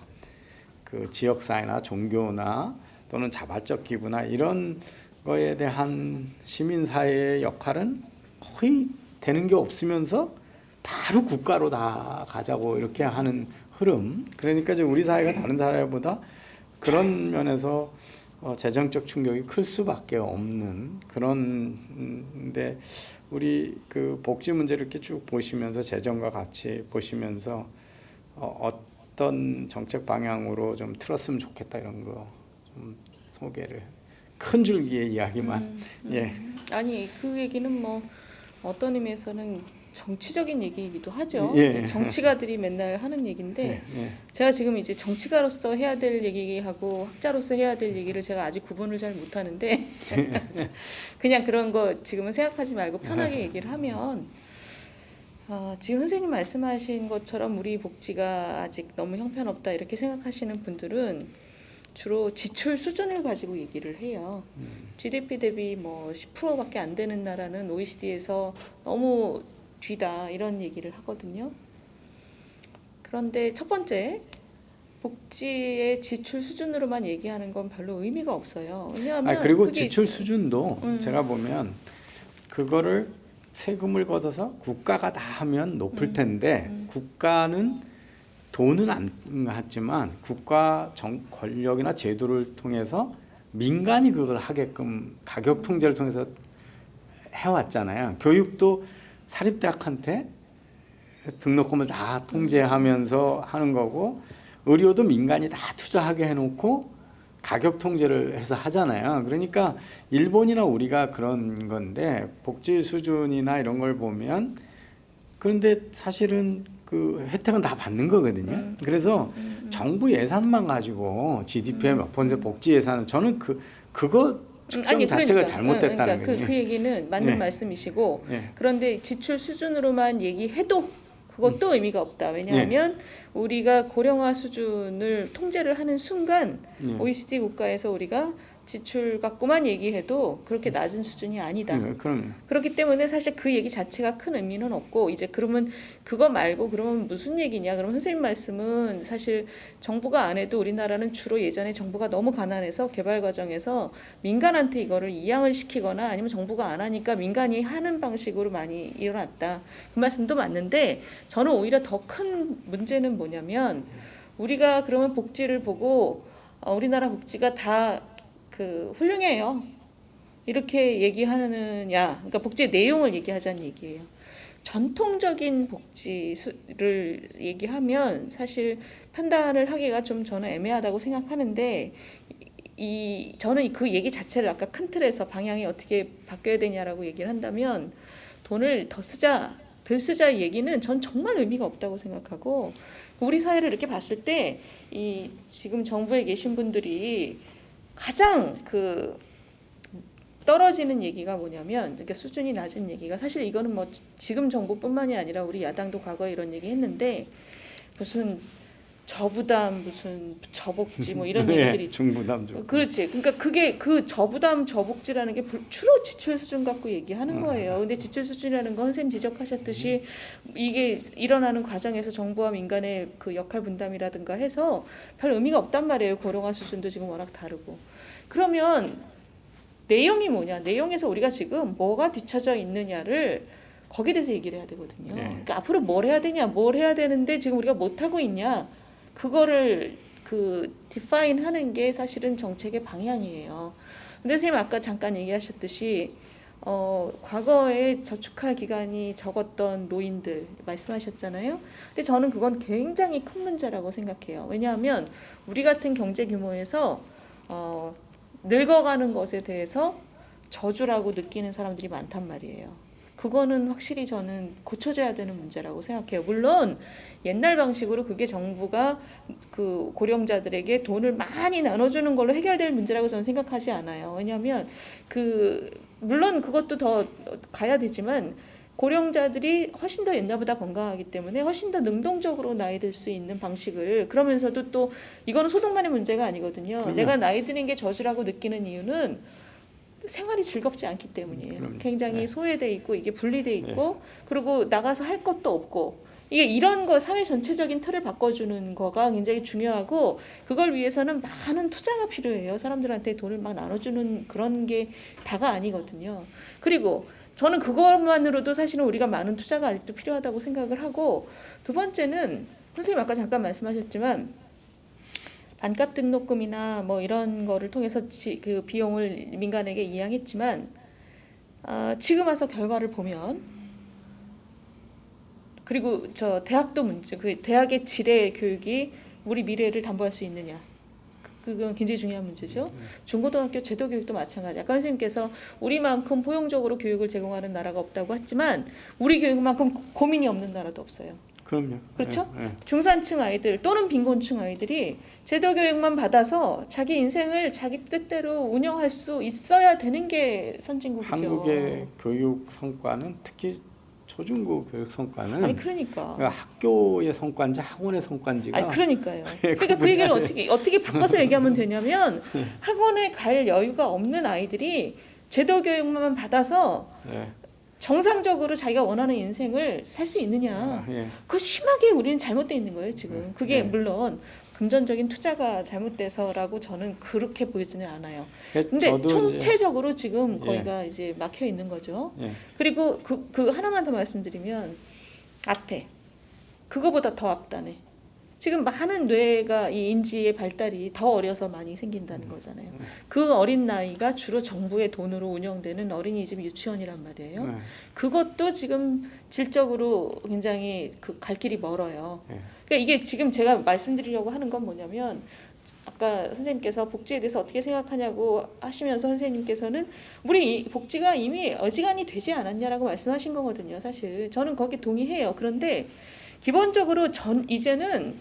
그 지역사회나 종교나 또는 자발적 기부나 이런 거에 대한 시민사회의 역할은 거의 되는 게 없으면서 바로 국가로 다 가자고 이렇게 하는 흐름. 그러니까 이제 우리 사회가 다른 사회보다 그런 면에서 재정적 충격이 클 수밖에 없는 그런데, 우리 그 복지 문제를 이렇게 쭉 보시면서 재정과 같이 보시면서 어떤 정책 방향으로 좀 틀었으면 좋겠다 이런 거 좀 소개를, 큰 줄기의 이야기만. 예. 아니 그 얘기는 뭐 어떤 의미에서는 정치적인 얘기이기도 하죠. 예. 정치가들이 맨날 하는 얘기인데 제가 지금 이제 정치가로서 해야 될 얘기하고 학자로서 해야 될 얘기를 제가 아직 구분을 잘 못하는데 그냥 그런 거 지금은 생각하지 말고 편하게 얘기를 하면, 지금 선생님 말씀하신 것처럼 우리 복지가 아직 너무 형편없다 이렇게 생각하시는 분들은 주로 지출 수준을 가지고 얘기를 해요. GDP 대비 뭐 10%밖에 안 되는 나라는 OECD에서 너무 뒤다 이런 얘기를 하거든요. 그런데 첫 번째, 복지의 지출 수준으로만 얘기하는 건 별로 의미가 없어요. 왜냐하면 그리고 지출 수준도 제가 보면 그거를 세금을 걷어서 국가가 다 하면 높을 텐데, 국가는 돈은 안 하지만 국가 권력이나 제도를 통해서 민간이 그걸 하게끔 가격 통제를 통해서 해왔잖아요. 교육도 사립대학한테 등록금을 다 통제하면서 하는 거고, 의료도 민간이 다 투자하게 해놓고 가격 통제를 해서 하잖아요. 그러니까 일본이나 우리가 그런 건데, 복지 수준이나 이런 걸 보면, 그런데 사실은 그 혜택은 다 받는 거거든요. 그래서 정부 예산만 가지고 GDP의 몇 퍼센트 복지 예산은, 저는 그거 측정 자체가 잘못됐다는 거예요. 그 얘기는 맞는 말씀이시고, 그런데 지출 수준으로만 얘기해도 그것도 의미가 없다. 왜냐하면 우리가 고령화 수준을 통제를 하는 순간 OECD 국가에서 우리가 지출 갖고만 얘기해도 그렇게 낮은 수준이 아니다. 그렇기 때문에 사실 그 얘기 자체가 큰 의미는 없고, 이제 그러면 그거 말고 그러면 무슨 얘기냐? 그럼 선생님 말씀은 사실 정부가 안 해도 우리나라는 주로 예전에 정부가 너무 가난해서 개발 과정에서 민간한테 이거를 이양을 시키거나 아니면 정부가 안 하니까 민간이 하는 방식으로 많이 일어났다. 그 말씀도 맞는데, 저는 오히려 더 큰 문제는 뭐냐면, 우리가 그러면 복지를 보고 우리나라 복지가 다 훌륭해요 이렇게 얘기하느냐, 그러니까 복지의 내용을 얘기하자는 얘기예요. 전통적인 복지를 얘기하면 사실 판단을 하기가 좀 저는 애매하다고 생각하는데, 저는 그 얘기 자체를 아까 큰 틀에서 방향이 어떻게 바뀌어야 되냐라고 얘기를 한다면, 돈을 더 쓰자 덜 쓰자 얘기는 전 정말 의미가 없다고 생각하고, 우리 사회를 이렇게 봤을 때 이 지금 정부에 계신 분들이 가장 떨어지는 얘기가 뭐냐면, 그러니까 수준이 낮은 얘기가, 사실 이거는 뭐 지금 정부뿐만이 아니라 우리 야당도 과거에 이런 얘기 했는데, 무슨 저부담, 무슨 저복지 뭐 이런 얘기들이 중부담. 그렇지. 그러니까 그게 그 저부담 저복지라는 게 주로 지출 수준 갖고 얘기하는 거예요. 근데 지출 수준이라는 건 선생님 지적하셨듯이 이게 일어나는 과정에서 정부와 민간의 그 역할 분담이라든가 해서 별 의미가 없단 말이에요. 고령화 수준도 지금 워낙 다르고. 그러면 내용이 뭐냐? 내용에서 우리가 지금 뭐가 뒤쳐져 있느냐를 거기에 대해서 얘기를 해야 되거든요. 그러니까 앞으로 뭘 해야 되냐, 뭘 해야 되는데 지금 우리가 못 하고 있냐, 그거를 디파인 하는 게 사실은 정책의 방향이에요. 근데 선생님 아까 잠깐 얘기하셨듯이 과거에 저축할 기간이 적었던 노인들 말씀하셨잖아요. 근데 저는 그건 굉장히 큰 문제라고 생각해요. 왜냐하면 우리 같은 경제 규모에서 늙어가는 것에 대해서 저주라고 느끼는 사람들이 많단 말이에요. 그거는 확실히 저는 고쳐져야 되는 문제라고 생각해요. 물론 옛날 방식으로 그게 정부가 그 고령자들에게 돈을 많이 나눠주는 걸로 해결될 문제라고 저는 생각하지 않아요. 왜냐하면 물론 그것도 더 가야 되지만 고령자들이 훨씬 더 옛날보다 건강하기 때문에 훨씬 더 능동적으로 나이 들 수 있는 방식을, 그러면서도 또 이거는 소득만의 문제가 아니거든요. 그럼요. 내가 나이 드는 게 저주라고 느끼는 이유는 생활이 즐겁지 않기 때문이에요. 그럼요. 굉장히 네. 소외돼 있고 이게 분리돼 있고 그리고 나가서 할 것도 없고, 이게 이런 거 사회 전체적인 틀을 바꿔주는 거가 굉장히 중요하고, 그걸 위해서는 많은 투자가 필요해요. 사람들한테 돈을 막 나눠주는 그런 게 다가 아니거든요. 그리고 저는 그것만으로도 사실은 우리가 많은 투자가 아직도 필요하다고 생각을 하고, 두 번째는 선생님 아까 잠깐 말씀하셨지만 반값 등록금이나 뭐 이런 거를 통해서 그 비용을 민간에게 이양했지만 지금 와서 결과를 보면, 그리고 저 대학도 문제, 그 대학의 질의 교육이 우리 미래를 담보할 수 있느냐, 그건 굉장히 중요한 문제죠. 중고등학교 제도 교육도 마찬가지. 아까 선생님께서 우리만큼 포용적으로 교육을 제공하는 나라가 없다고 했지만 우리 교육만큼 고민이 없는 나라도 없어요. 그럼요. 그렇죠? 예, 예. 중산층 아이들 또는 빈곤층 아이들이 제도 교육만 받아서 자기 인생을 자기 뜻대로 운영할 수 있어야 되는 게 선진국이죠. 한국의 교육 성과는 특히 초중고 교육 성과는 아니 그러니까. 학교의 성과인지 학원의 성과인지가 아니 그러니까요. 그러니까 그 얘기를 어떻게 바꿔서 얘기하면 되냐면, 학원에 갈 여유가 없는 아이들이 제도 교육만 받아서 예. 정상적으로 자기가 원하는 인생을 살 수 있느냐. 예. 그거 심하게 우리는 잘못돼 있는 거예요 지금. 그게 네. 물론 금전적인 투자가 잘못돼서라고 저는 그렇게 보이지는 않아요. 그러니까 근데 저도 총체적으로 지금 예. 거기가 이제 막혀 있는 거죠. 예. 그리고 그 하나만 더 말씀드리면, 앞에 그거보다 더 앞단에 지금 많은 뇌가 이 인지의 발달이 더 어려서 많이 생긴다는 거잖아요. 그 어린 나이가 주로 정부의 돈으로 운영되는 어린이집 유치원이란 말이에요. 예. 그것도 지금 질적으로 굉장히 갈 길이 멀어요. 예. 그러니까 이게 지금 제가 말씀드리려고 하는 건 뭐냐면, 아까 선생님께서 복지에 대해서 어떻게 생각하냐고 하시면서 선생님께서는 우리 이 복지가 이미 어지간히 되지 않았냐라고 말씀하신 거거든요. 사실 저는 거기 동의해요. 그런데 기본적으로 이제는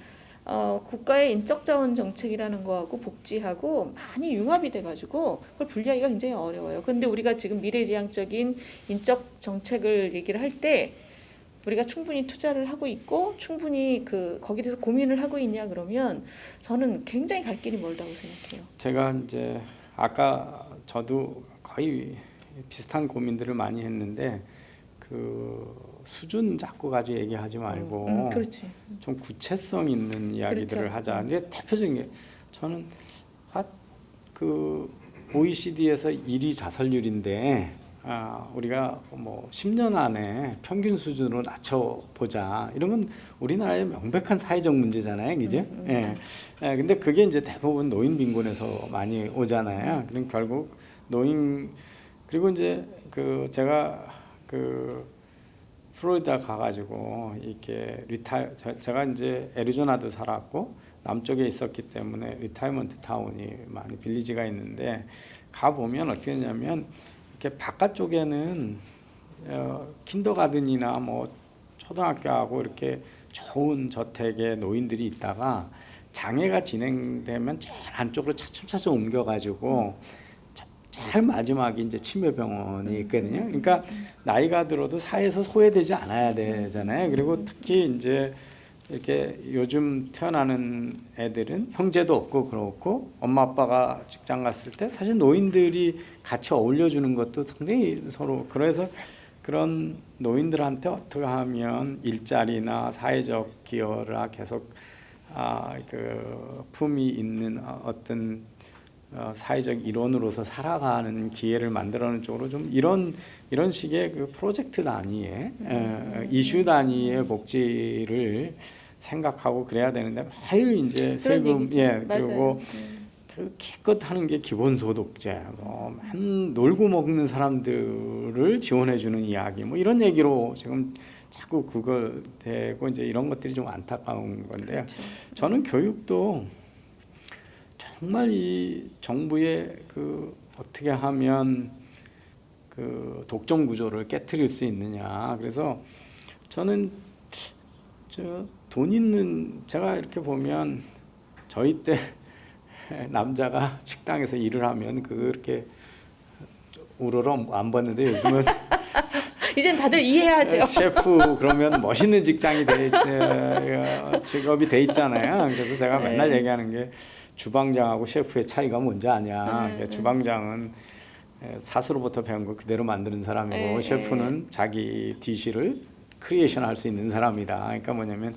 국가의 인적자원 정책이라는 거하고 복지하고 많이 융합이 돼가지고 그걸 분리하기가 굉장히 어려워요. 그런데 우리가 지금 미래지향적인 인적 정책을 얘기를 할 때 우리가 충분히 투자를 하고 있고 충분히 거기에 대해서 고민을 하고 있냐 그러면 저는 굉장히 갈 길이 멀다고 생각해요. 제가 이제 아까 저도 거의 비슷한 고민들을 많이 했는데 그 수준 잡고 가지고 얘기하지 말고 그렇지. 좀 구체성 있는 이야기들을 그렇죠. 하자. 이제 대표적인 게 저는 그 OECD에서 1위 자살률인데 우리가 뭐 10년 안에 평균 수준으로 낮춰보자. 이런 건 우리나라의 명백한 사회적 문제잖아요, 그죠? 예. 근데 그게 이제 대부분 노인 빈곤에서 많이 오잖아요. 그럼 결국 그리고 이제 제가 플로리다 가가지고 이렇게 제가 이제 애리조나도 살았고 남쪽에 있었기 때문에 리타이먼트 타운이 많이 빌리지가 있는데 가 보면 어떻게 했냐면 이렇게 바깥쪽에는 킨더가든이나 뭐 초등학교하고 이렇게 좋은 저택에 노인들이 있다가 장애가 진행되면 제일 안쪽으로 차츰차츰 옮겨가지고 제일 마지막에 이제 치매병원이 있거든요. 그러니까 나이가 들어도 사회에서 소외되지 않아야 되잖아요. 그리고 특히 이제 이렇게 요즘 태어나는 애들은 형제도 없고 그렇고 엄마 아빠가 직장 갔을 때 사실 노인들이 같이 어울려주는 것도 상당히 서로 그래서 그런 노인들한테 어떻게 하면 일자리나 사회적 기여를 계속 품이 있는 어떤 사회적 일원으로서 살아가는 기회를 만들어내는 쪽으로 좀 이런 식의 프로젝트 단위의 이슈 단위의 복지를 생각하고 그래야 되는데 매일 이제 세금 그리고 기껏하는 게 기본소득제 맨 놀고 먹는 사람들을 지원해주는 이야기 뭐 이런 얘기로 지금 자꾸 그걸 대고 이제 이런 것들이 좀 안타까운 건데요. 그렇죠. 저는 교육도 정말 이 정부의 어떻게 하면 그 독점 구조를 깨트릴 수 있느냐. 그래서 저는 돈 있는, 제가 이렇게 보면 저희 때 남자가 식당에서 일을 하면 그렇게 우러러 안 봤는데 요즘은 이젠 다들 이해하죠. 셰프 그러면 멋있는 직장이 직업이 돼 있잖아요. 그래서 제가 맨날 얘기하는 게 주방장하고 셰프의 차이가 뭔지 아냐. 주방장은 사수로부터 배운 거 그대로 만드는 사람이고 셰프는 자기 디시를 크리에이션 할 수 있는 사람이다. 그러니까 뭐냐면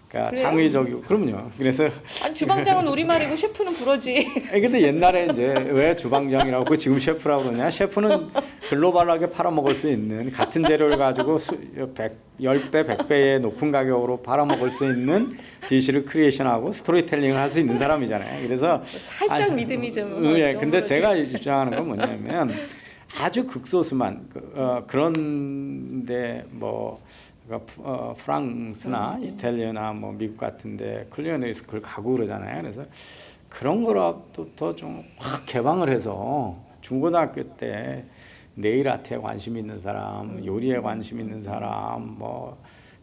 그러니까 그래요? 창의적이고 그럼요. 그래서 아니, 주방장은 우리말이고 셰프는 불어지. 그래서 옛날에 이제 왜 주방장이라고 지금 셰프라고 그러냐? 셰프는 글로벌하게 팔아먹을 수 있는 같은 재료를 가지고 10배, 100배의 높은 가격으로 팔아먹을 수 있는 디시를 크리에이션하고 스토리텔링을 할 수 있는 사람이잖아요. 그래서 살짝 믿음이 좀. 예, 근데 제가 주장하는 건 뭐냐면 아주 극소수만 그런데 뭐 프랑스나 이탈리아나 뭐 미국 같은데 쿨리너리 스쿨 가고 그러잖아요. 그래서 그런 거라도 좀 확 개방을 해서 중고등학교 때 네일 아트에 관심 있는 사람, 요리에 관심 있는 사람, 뭐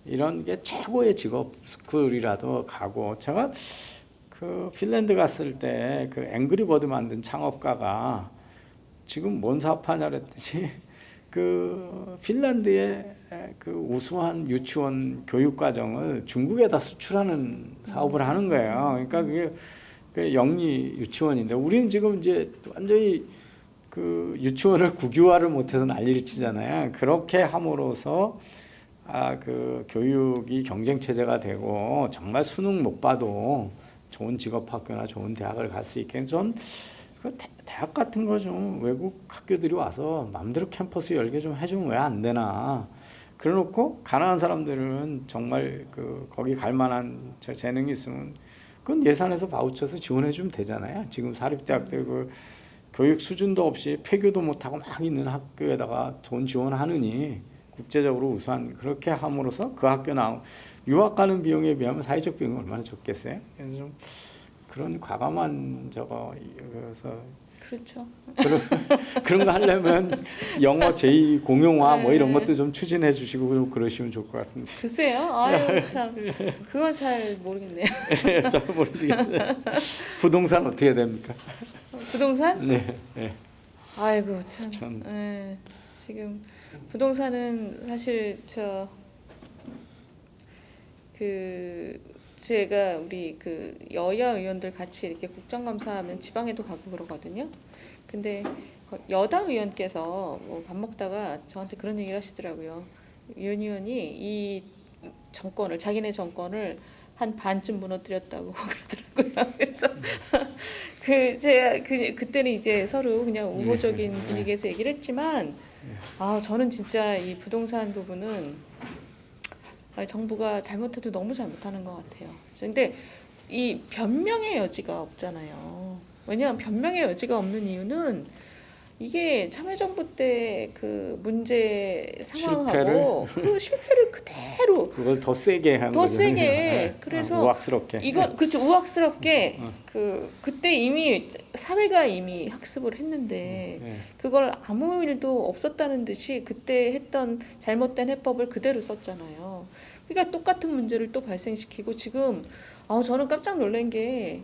이런 게 최고의 직업 스쿨이라도 가고. 제가 그 핀란드 갔을 때 그 앵그리버드 만든 창업가가 지금 뭔 사업하냐 그랬듯이 그 핀란드의 그 우수한 유치원 교육 과정을 중국에다 수출하는 사업을 하는 거예요. 그러니까 그게 그 영리 유치원인데 우리는 지금 이제 완전히 그 유치원을 국유화를 못해서 난리를 치잖아요. 그렇게 함으로써 그 교육이 경쟁 체제가 되고 정말 수능 못 봐도 좋은 직업학교나 좋은 대학을 갈 수 있게 전 대학 같은 거 좀 외국 학교들이 와서 마음대로 캠퍼스 열게 좀 해주면 왜 안 되나. 그래놓고 가난한 사람들은 정말 그 거기 갈 만한 재능이 있으면 그건 예산에서 바우처에서 지원해주면 되잖아요. 지금 사립대학들 그 교육 수준도 없이 폐교도 못하고 막 있는 학교에다가 돈 지원하느니 국제적으로 우수한 그렇게 함으로써 그 학교 유학 가는 비용에 비하면 사회적 비용이 얼마나 적겠어요. 그래서 좀 그런 과감한 그래서 그렇죠. 그런 거 하려면 영어 제2 공용화 뭐 이런 것도 좀 추진해 주시고 좀 그러시면 좋을 것 같은데. 글쎄요. 아유 참 그건 잘 모르겠네요. 잘 모르시겠어요. 부동산 어떻게 됩니까? 부동산? 네. 네. 아이고 참. 네. 지금 부동산은 사실 제가 우리 그 여야 의원들 같이 이렇게 국정감사하면 지방에도 가고 그러거든요. 근데 여당 의원께서 뭐 밥 먹다가 저한테 그런 얘기를 하시더라고요. 윤 의원이 이 정권을 자기네 정권을 한 반쯤 무너뜨렸다고 그러더라고요. 그래서 제가 그때는 이제 서로 그냥 우호적인 분위기에서 얘기를 했지만 저는 진짜 이 부동산 부분은 정부가 잘못해도 너무 잘못하는 것 같아요. 근데 이 변명의 여지가 없잖아요. 왜냐하면 변명의 여지가 없는 이유는 이게 참여정부 때 그 문제 상황하고 그 실패를 그대로 그걸 더 세게 한 더 거죠. 세게 그래서 우악스럽게. 이거 그렇죠. 우악스럽게 그때 이미 사회가 이미 학습을 했는데 그걸 아무 일도 없었다는 듯이 그때 했던 잘못된 해법을 그대로 썼잖아요. 그러니까 똑같은 문제를 또 발생시키고 지금 저는 깜짝 놀란 게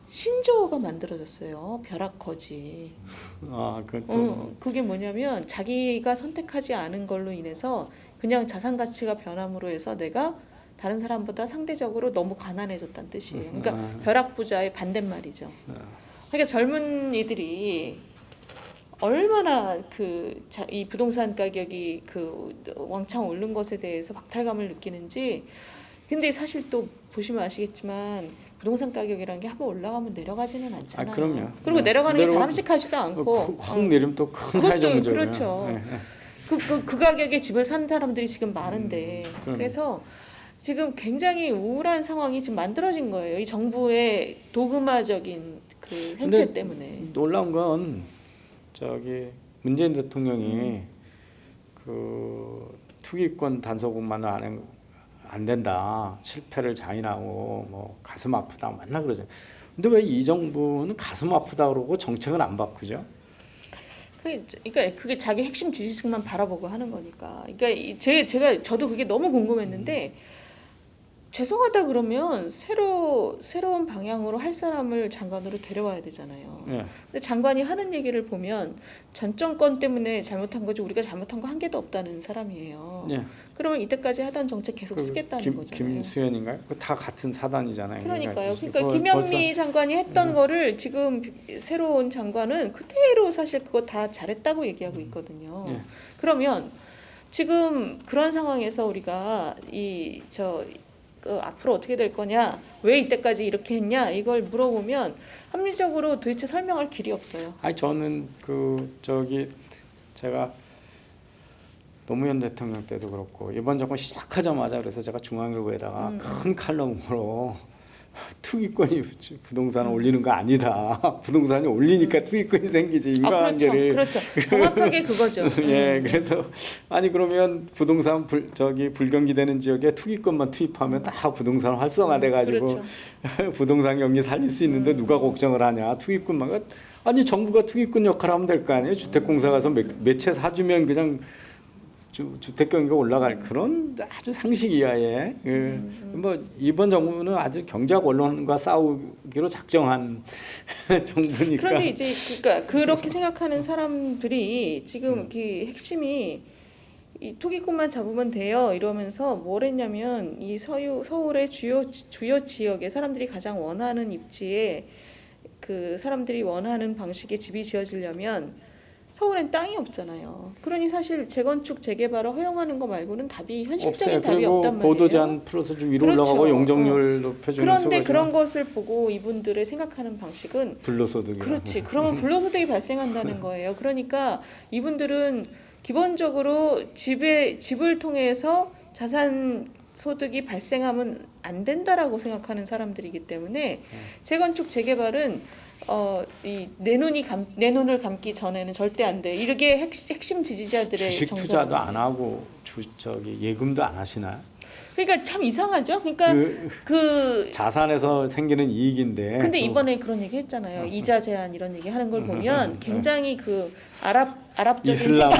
신조어가 만들어졌어요. 벼락거지. 그게 뭐냐면 자기가 선택하지 않은 걸로 인해서 그냥 자산 가치가 변함으로 해서 내가 다른 사람보다 상대적으로 너무 가난해졌다는 뜻이에요. 그러니까 벼락부자의 반대말이죠. 그러니까 젊은이들이 얼마나 이 부동산 가격이 왕창 오른 것에 대해서 박탈감을 느끼는지. 근데 사실 또 보시면 아시겠지만 부동산 가격이라는 게 한번 올라가면 내려가지는 않잖아요. 그럼요. 그리고 내려가는 게 바람직하지도 않고 확 내리면 또 큰 사회적 문제고요. 그렇죠. 그 가격에 집을 사는 사람들이 지금 많은데 그래서 지금 굉장히 우울한 상황이 지금 만들어진 거예요. 이 정부의 도그마적인 그 행태 때문에. 놀라운 건 문재인 대통령이 투기권 단속만은 안 된다. 실패를 자인하고 뭐 가슴 아프다 맨날 그러죠. 근데 왜 이 정부는 가슴 아프다 그러고 정책을 안 바꾸죠? 그러니까 그게 자기 핵심 지지층만 바라보고 하는 거니까. 그러니까 저도 그게 너무 궁금했는데 죄송하다 그러면 새로운 방향으로 할 사람을 장관으로 데려와야 되잖아요. 예. 근데 장관이 하는 얘기를 보면 전 정권 때문에 잘못한 거지 우리가 잘못한 거 한 개도 없다는 사람이에요. 예. 그러면 이때까지 하던 정책 계속 쓰겠다는 거잖아요. 김수현인가요? 다 같은 사단이잖아요. 그러니까요. 그러니까 김현미 장관이 했던 거를 지금 새로운 장관은 그대로 사실 그거 다 잘했다고 얘기하고 있거든요. 예. 그러면 지금 그런 상황에서 우리가 앞으로 어떻게 될 거냐, 왜 이때까지 이렇게 했냐 이걸 물어보면 합리적으로 도대체 설명할 길이 없어요. 아니 저는 제가 노무현 대통령 때도 그렇고 이번 정권 시작하자마자 그래서 제가 중앙일보에다가 큰 칼럼으로 투기권이 부동산을 올리는 거 아니다. 부동산이 올리니까 투기권이 생기지. 인과관계를. 그렇죠. 정확하게 그거죠. 예, 그래서 아니 그러면 부동산 불경기되는 지역에 투기권만 투입하면 다 부동산 활성화돼 가지고 그렇죠. 부동산 경기 살릴 수 있는데 누가 걱정을 하냐? 투기권만 아니 정부가 투기권 역할을 하면 될 거 아니에요? 주택공사 가서 몇 채 사주면 그냥 주택 경기가 올라갈 그런 아주 상식 이하의 뭐 이번 정부는 아주 경제학 언론과 싸우기로 작정한 정부니까. 그런데 이제 그러니까 그렇게 생각하는 사람들이 지금 이 핵심이 이 투기꾼만 잡으면 돼요 이러면서 뭘 했냐면 이 서울의 주요 지역에 사람들이 가장 원하는 입지에 그 사람들이 원하는 방식의 집이 지어지려면 서울엔 땅이 없잖아요. 그러니 사실 재건축 재개발을 허용하는 거 말고는 현실적인 답이 없단 말이에요. 고도 제한 풀어서 좀 위로 그렇죠. 올라가고 용적률 높여주는 그런데 그런 것을 보고 이분들의 생각하는 방식은 불로소득이. 그렇지. 그러면 불로소득이 발생한다는 거예요. 그러니까 이분들은 기본적으로 집을 통해서 자산 소득이 발생하면 안 된다라고 생각하는 사람들이기 때문에 재건축 재개발은 이 내 눈을 감기 전에는 절대 안 돼. 이렇게 핵심 지지자들의 주식 정서가. 투자도 안 하고 예금도 안 하시나요? 그러니까 참 이상하죠. 그러니까 자산에서 생기는 이익인데. 근데 이번에 그런 얘기 했잖아요. 이자 제한 이런 얘기 하는 걸 보면 굉장히 아랍적인 이슬람.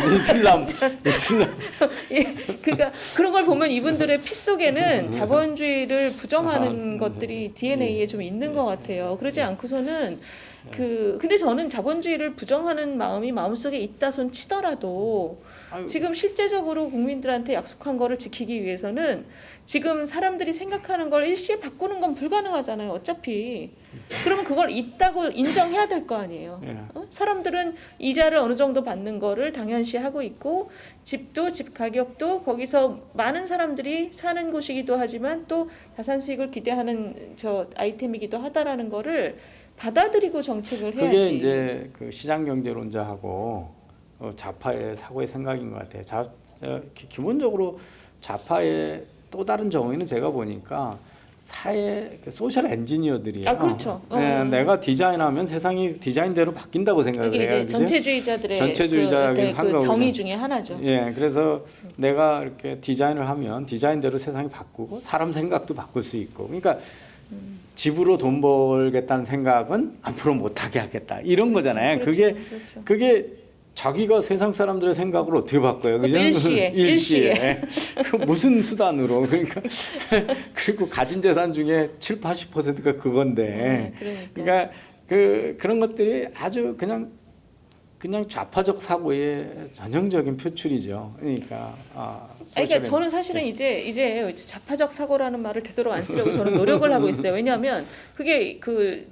예, 그러니까 그런 걸 보면 이분들의 피 속에는 자본주의를 부정하는 것들이 DNA에 좀 있는 것 같아요. 그러지 않고서는 근데 저는 자본주의를 부정하는 마음이 마음속에 있다 손 치더라도 지금 실제적으로 국민들한테 약속한 거를 지키기 위해서는 지금 사람들이 생각하는 걸 일시에 바꾸는 건 불가능하잖아요. 어차피. 그러면 그걸 있다고 인정해야 될 거 아니에요. 사람들은 이자를 어느 정도 받는 거를 당연시하고 있고 집 가격도 거기서 많은 사람들이 사는 곳이기도 하지만 또 자산 수익을 기대하는 아이템이기도 하다라는 거를 받아들이고 정책을 해야지. 그게 이제 그 시장 경제론자하고 좌파의 사고의 생각인 것 같아요. 기본적으로 좌파의 또 다른 정의는 제가 보니까 사회 소셜 엔지니어들이에요. 그렇죠. 네, 내가 디자인하면 세상이 디자인대로 바뀐다고 생각을 해요. 이제 전체주의자들의 그 정의 중에 하나죠. 예, 그래서 내가 이렇게 디자인을 하면 디자인대로 세상이 바꾸고 사람 생각도 바꿀 수 있고. 그러니까 집으로 돈 벌겠다는 생각은 앞으로 못하게 하겠다 이런 거잖아요. 그렇죠. 그게 자기가 세상 사람들의 생각을 어떻게 바꿔요? 그죠? 일시에. 무슨 수단으로? 그러니까 그리고 가진 재산 중에 70-80%가 그건데. 그러니까 그런 것들이 아주 그냥 좌파적 사고의 전형적인 표출이죠. 그러니까 저는 사실은 이제 좌파적 사고라는 말을 되도록 안 쓰려고 저는 노력을 하고 있어요. 왜냐하면 그게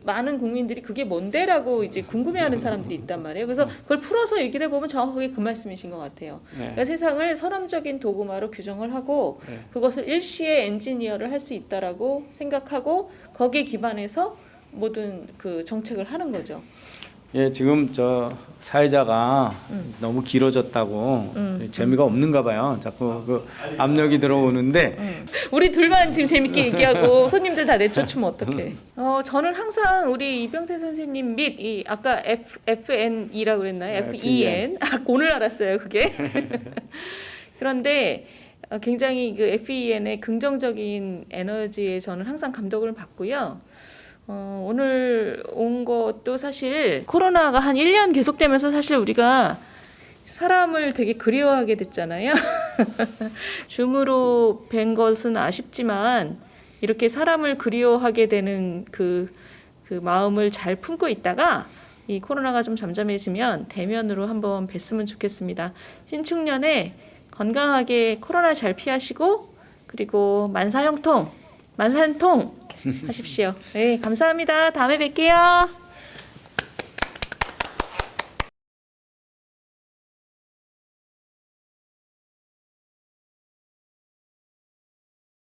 많은 국민들이 그게 뭔데라고 이제 궁금해하는 사람들이 있단 말이에요. 그래서 그걸 풀어서 얘기를 해보면 정확하게 그 말씀이신 것 같아요. 그러니까 세상을 선험적인 도구마로 규정을 하고 그것을 일시에 엔지니어를 할 수 있다라고 생각하고 거기에 기반해서 모든 그 정책을 하는 거죠. 예, 지금 사회자가 너무 길어졌다고 재미가 없는가 봐요. 자꾸 그 압력이 들어오는데 우리 둘만 지금 재밌게 얘기하고 손님들 다 내쫓으면 어떡해. 저는 항상 우리 이병태 선생님 및 아까 FN이라고 그랬나요? FEN. 오늘 알았어요, 그게. 그런데 굉장히 그 FEN의 긍정적인 에너지에 저는 항상 감동을 받고요. 오늘 온 거 것도 사실 코로나가 한 1년 계속되면서 사실 우리가 사람을 되게 그리워하게 됐잖아요. 줌으로 뵌 것은 아쉽지만 이렇게 사람을 그리워하게 되는 그 마음을 잘 품고 있다가 이 코로나가 좀 잠잠해지면 대면으로 한번 뵀으면 좋겠습니다. 신축년에 건강하게 코로나 잘 피하시고 그리고 만사형통, 만산통 하십시오. 네, 감사합니다. 다음에 뵐게요.